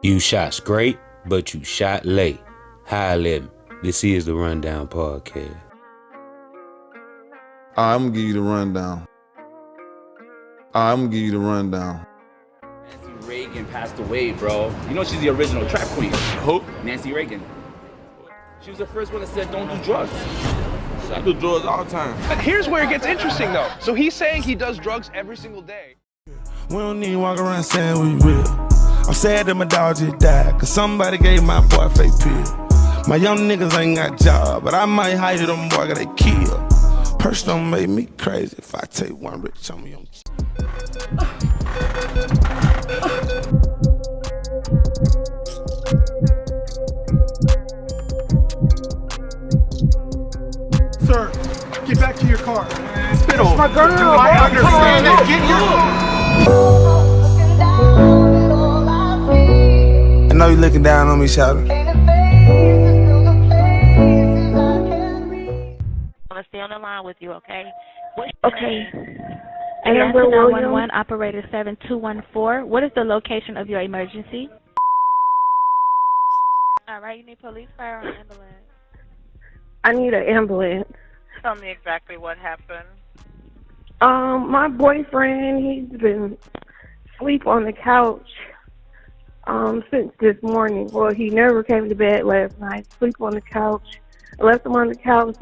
You shot straight, but you shot late. Hi, Lim. This is the Rundown Podcast. I'm gonna give you the rundown. Nancy Reagan passed away, bro. You know she's the original trap queen. Who? Nancy Reagan. She was the first one that said don't do drugs. I do drugs all the time. Here's where it gets interesting, though. So he's saying he does drugs every single day. We don't need to walk around saying we real. I'm sad that my dog just died, cause somebody gave my boy a fake pill. My young niggas ain't got job, but I might hire them boy cause they kill. Purse don't make me crazy if I take one rich on me. Sir, get back to your car. Spittle. My girl, I understand that. Get your... I know you looking down on me, shouting. I'm gonna stay on the line with you, okay? Okay. Amber 911, operator 7214. What is the location of your emergency? All right, you need police, fire, or ambulance? I need an ambulance. Tell me exactly what happened. My boyfriend, he's been asleep on the couch since this morning. Well, he never came to bed last night. Sleep on the couch. I left him on the couch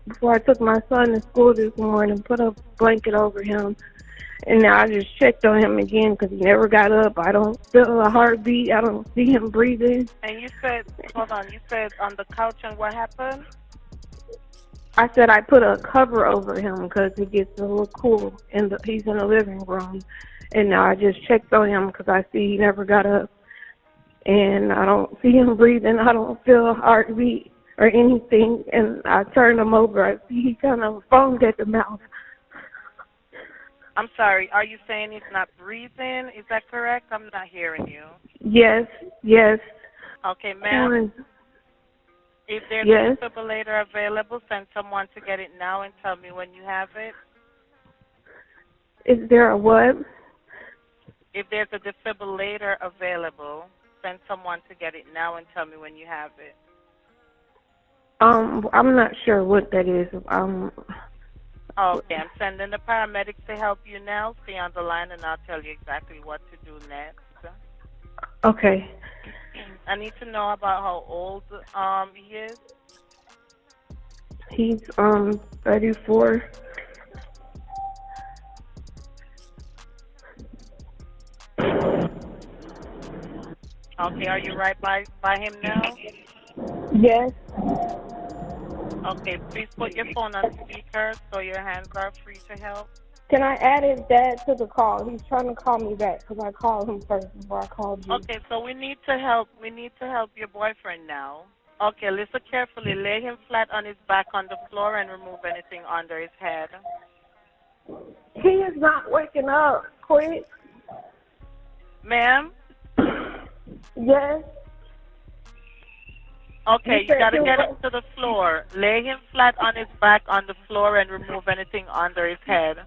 before I took my son to school this morning, put a blanket over him. And now I just checked on him again because he never got up. I don't feel a heartbeat. I don't see him breathing. And you said, hold on, you said on the couch, and what happened? I said I put a cover over him because it gets a little cool. He's in the living room. And now I just checked on him because I see he never got up. And I don't see him breathing. I don't feel a heartbeat or anything. And I turned him over. I see he kind of foamed at the mouth. I'm sorry, are you saying he's not breathing? Is that correct? I'm not hearing you. Yes. Okay, ma'am. If there's Yes. a defibrillator available, send someone to get it now and tell me when you have it. Is there a what? If there's a defibrillator available, send someone to get it now and tell me when you have it. I'm not sure what that is. Okay, I'm sending the paramedics to help you now. Stay on the line and I'll tell you exactly what to do next. Okay. I need to know about how old he is. He's 34. Okay, are you right by him now? Yes. Okay, please put your phone on speaker so your hands are free to help. Can I add his dad to the call? He's trying to call me back because I called him first before I called you. Okay, so we need to help your boyfriend now. Okay, listen carefully. Lay him flat on his back on the floor and remove anything under his head. He is not waking up. Quick. Ma'am? Yes. Okay, you gotta get him to the floor. Lay him flat on his back on the floor and remove anything under his head.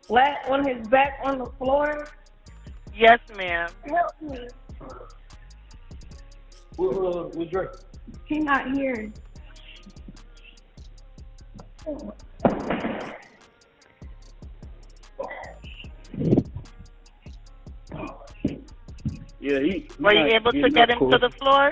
Flat on his back on the floor? Yes, ma'am. Help me. Who's Drake? He's not here. Yeah, Were you able to get him to the floor?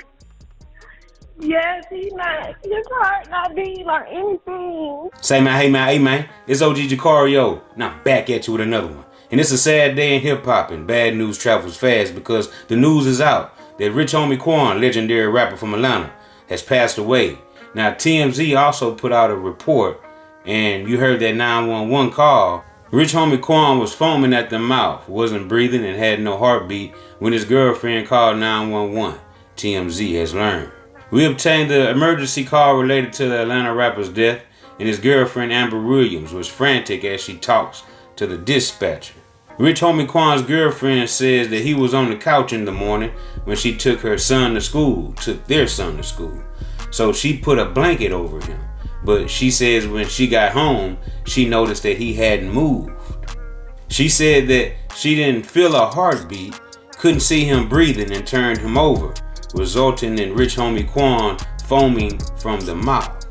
Yes, he's not. His heart not beating or anything. Say, man, hey, man. It's OG Jucario. Now back at you with another one. And it's a sad day in hip-hop, and bad news travels fast because the news is out that rich homie Quan, legendary rapper from Atlanta, has passed away. Now, TMZ also put out a report, and you heard that 911 call. Rich homie Quan was foaming at the mouth, wasn't breathing, and had no heartbeat when his girlfriend called 911, TMZ has learned. We obtained the emergency call related to the Atlanta rapper's death, and his girlfriend Amber Williams was frantic as she talks to the dispatcher. Rich homie Quan's girlfriend says that he was on the couch in the morning when she took their son to school. So she put a blanket over him. But she says when she got home, she noticed that he hadn't moved. She said that she didn't feel a heartbeat couldn't see him breathing and turned him over, resulting in Rich Homie Quan foaming from the mouth.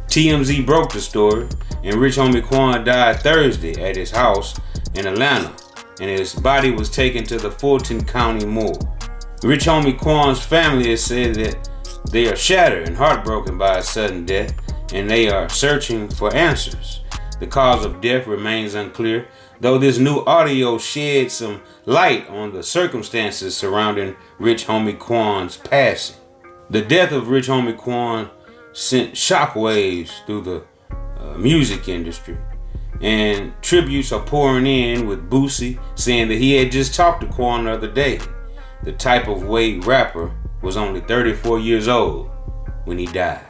TMZ broke the story, and Rich Homie Quan died Thursday at his house in Atlanta, and his body was taken to the Fulton County morgue. Rich Homie Quan's family has said that they are shattered and heartbroken by his sudden death, and they are searching for answers. The cause of death remains unclear, though this new audio sheds some light on the circumstances surrounding Rich Homie Quan's passing. The death of Rich Homie Quan sent shockwaves through the music industry, and tributes are pouring in, with Boosie saying that he had just talked to Quan the other day. The type of weight rapper was only 34 years old when he died.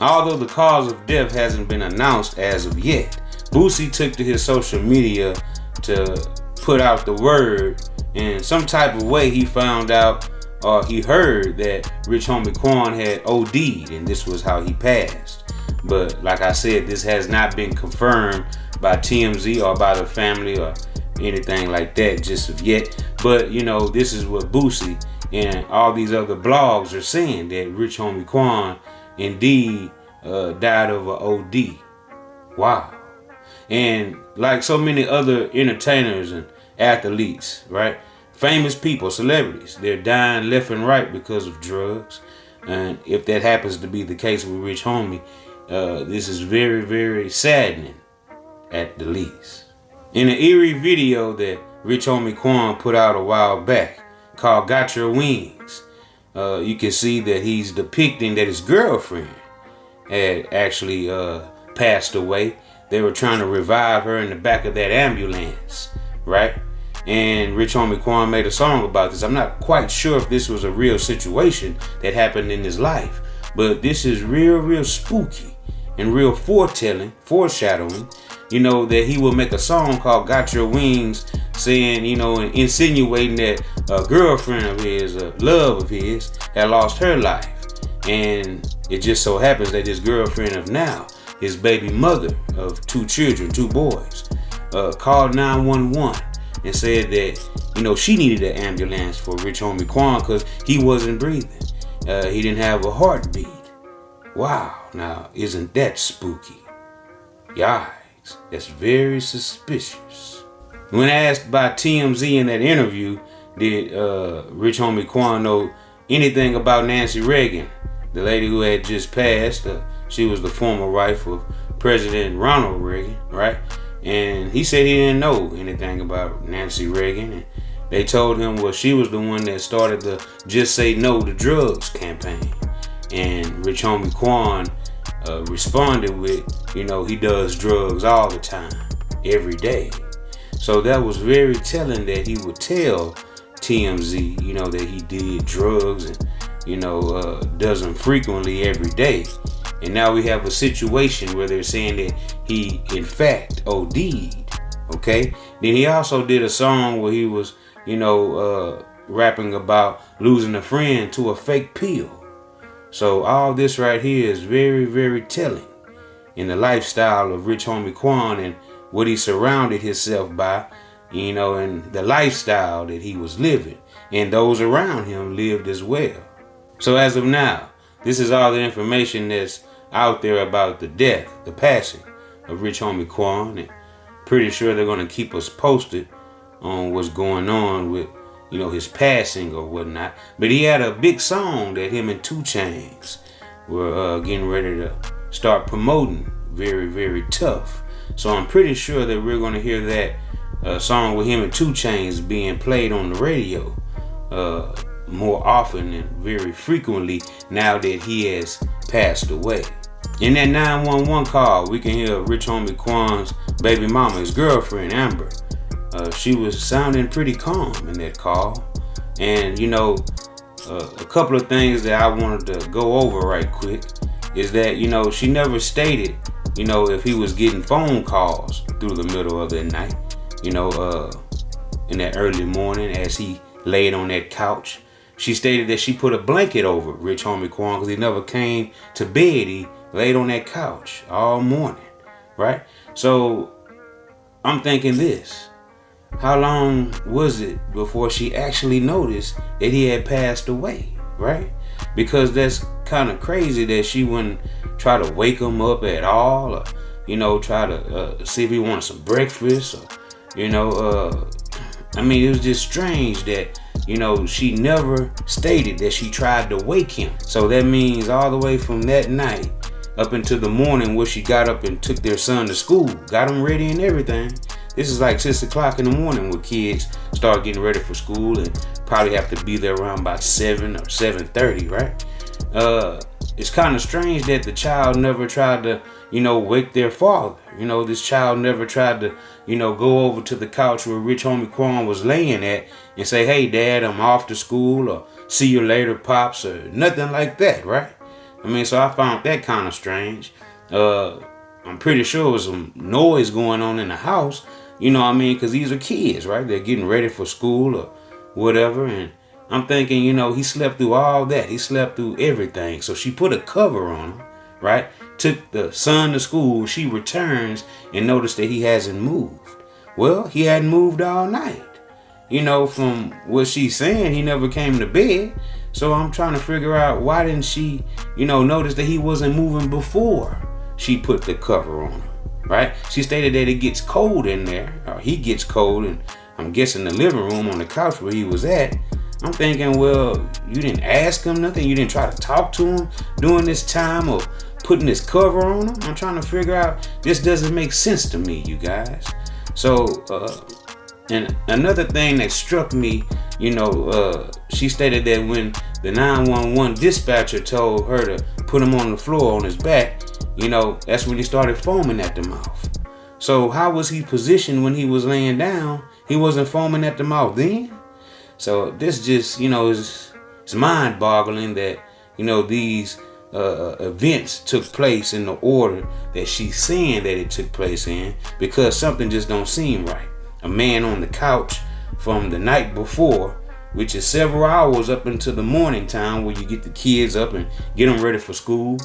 Although the cause of death hasn't been announced as of yet, Boosie took to his social media to put out the word. In some type of way, he found out, or he heard, that Rich Homie Quan had OD'd, and this was how he passed. But like I said, this has not been confirmed by TMZ or by the family or anything like that just of yet. But this is what Boosie and all these other blogs are saying, that Rich Homie Quan indeed died of an OD. Wow. And like so many other entertainers and athletes, right? Famous people, celebrities, they're dying left and right because of drugs. And if that happens to be the case with Rich Homie, this is very, very saddening at the least. In an eerie video that Rich Homie Quan put out a while back called Got Your Wings, you can see that he's depicting that his girlfriend had actually passed away. They were trying to revive her in the back of that ambulance, right? And Rich Homie Quan made a song about this. I'm not quite sure if this was a real situation that happened in his life, but this is real spooky and real foreshadowing, that he will make a song called Got Your Wings, saying, and insinuating that a girlfriend of his, a love of his, had lost her life. And it just so happens that his girlfriend of now, his baby mother of 2 children, 2 boys, called 911 and said that, she needed an ambulance for Rich Homie Quan because he wasn't breathing. He didn't have a heartbeat. Wow, now isn't that spooky? Yikes, that's very suspicious. When asked by TMZ in that interview, did Rich Homie Quan know anything about Nancy Reagan, the lady who had just passed? She was the former wife of President Ronald Reagan, right? And he said he didn't know anything about Nancy Reagan. And they told him, well, she was the one that started the Just Say No to Drugs campaign. And Rich Homie Quan responded with, he does drugs all the time, every day. So that was very telling that he would tell TMZ, that he did drugs and, does them frequently every day. And now we have a situation where they're saying that he, in fact, OD'd, okay? Then he also did a song where he was, rapping about losing a friend to a fake pill. So all this right here is very, very telling in the lifestyle of Rich Homie Quan and what he surrounded himself by, and the lifestyle that he was living. And those around him lived as well. So as of now, this is all the information that's out there about the death, the passing of Rich Homie Quan, and pretty sure they're going to keep us posted on what's going on with, his passing or whatnot. But he had a big song that him and 2 Chainz were getting ready to start promoting, very, very tough. So I'm pretty sure that we're going to hear that song with him and 2 Chainz being played on the radio more often and very frequently now that he has passed away. In that 911 call, we can hear Rich Homie Quan's baby mama, his girlfriend, Amber. She was sounding pretty calm in that call. And, a couple of things that I wanted to go over right quick is that, she never stated, if he was getting phone calls through the middle of the night, in that early morning as he laid on that couch. She stated that she put a blanket over Rich Homie Quan because he never came to bed. He laid on that couch all morning, right? So I'm thinking this. how long was it before she actually noticed that he had passed away, right? Because that's kind of crazy that she wouldn't try to wake him up at all, or, you know, try to see if he wanted some breakfast, or, you know, I mean, it was just strange that, you know, she never stated that she tried to wake him. So that means all the way from that night up until the morning where she got up and took their son to school, got him ready and everything. This is like 6 o'clock in the morning where kids start getting ready for school and probably have to be there around about 7 or 7:30, right? It's kind of strange that the child never tried to, you know, wake their father. You know, this child never tried to, you know, go over to the couch where rich homie Quan was laying at and say, hey, Dad, I'm off to school, or see you later, Pops, or nothing like that, right? I mean, so I found that kind of strange. I'm pretty sure there was some noise going on in the house, you know what I mean, because these are kids, right? They're getting ready for school or whatever, and I'm thinking, you know, he slept through all that. He slept through everything. So she put a cover on him, right? Took the son to school. She returns and noticed that he hasn't moved. Well, he hadn't moved all night. You know, from what she's saying, he never came to bed. So I'm trying to figure out, why didn't she, you know, notice that he wasn't moving before she put the cover on him, right? She stated that it gets cold in there, or he gets cold, and I'm guessing the living room on the couch where he was at. I'm thinking, well, you didn't ask him nothing? You didn't try to talk to him during this time of putting this cover on him? I'm trying to figure out, this doesn't make sense to me, you guys. So, and another thing that struck me, you know, she stated that when the 911 dispatcher told her to put him on the floor on his back, you know, that's when he started foaming at the mouth. So how was he positioned when he was laying down? He wasn't foaming at the mouth then? So this just, you know, it's mind-boggling that, you know, these events took place in the order that she's saying that it took place in, because something just don't seem right. A man on the couch from the night before, which is several hours up into the morning time where you get the kids up and get them ready for school.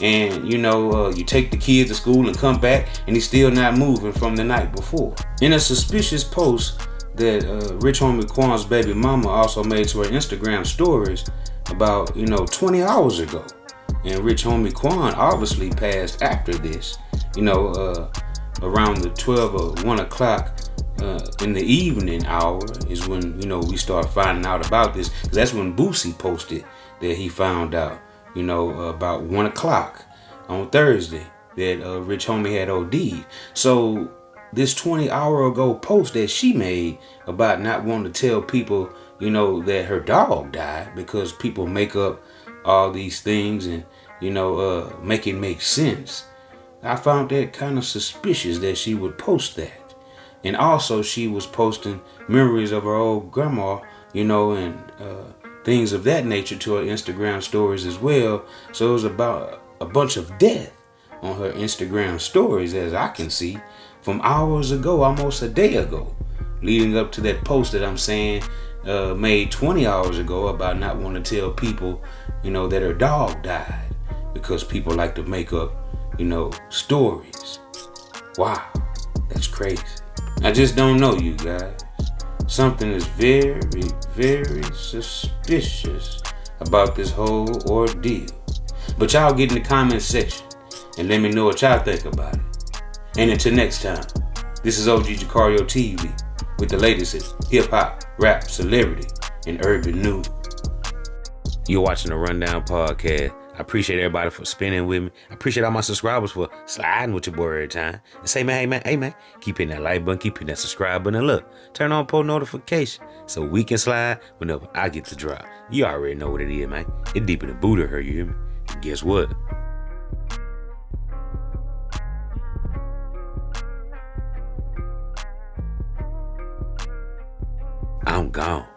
And, you know, you take the kids to school and come back and he's still not moving from the night before. In a suspicious post that rich homie Quan's baby mama also made to her Instagram stories about, you know, 20 hours ago. And rich homie Quan obviously passed after this, you know, around the 12 or 1 o'clock in the evening hour is when, you know, we start finding out about this. 'Cause that's when Boosie posted that he found out, you know, about 1 o'clock on Thursday that rich homie had OD'd. So this 20-hour ago post that she made about not wanting to tell people, you know, that her dog died, because people make up all these things and, you know, make it make sense. I found that kind of suspicious that she would post that. And also she was posting memories of her old grandma, you know, and things of that nature to her Instagram stories as well. So it was about a bunch of death on her Instagram stories, as I can see, from hours ago, almost a day ago, leading up to that post that I'm saying made 20 hours ago about not wanting to tell people, you know, that her dog died, because people like to make up, you know, stories. Wow, that's crazy. I just don't know, you guys. Something is very, very suspicious about this whole ordeal. But y'all get in the comments section and let me know what y'all think about it. And until next time, this is OG Jucario TV with the latest in hip-hop, rap, celebrity, and urban news. You're watching the Rundown Podcast. I appreciate everybody for spinning with me. I appreciate all my subscribers for sliding with your boy every time. And say, man, hey, man, keep hitting that like button, keep hitting that subscribe button, and look, turn on post notification so we can slide whenever I get to drop. You already know what it is, man. It's deeper than Buddha, her, you hear me? And guess what? I'm gone.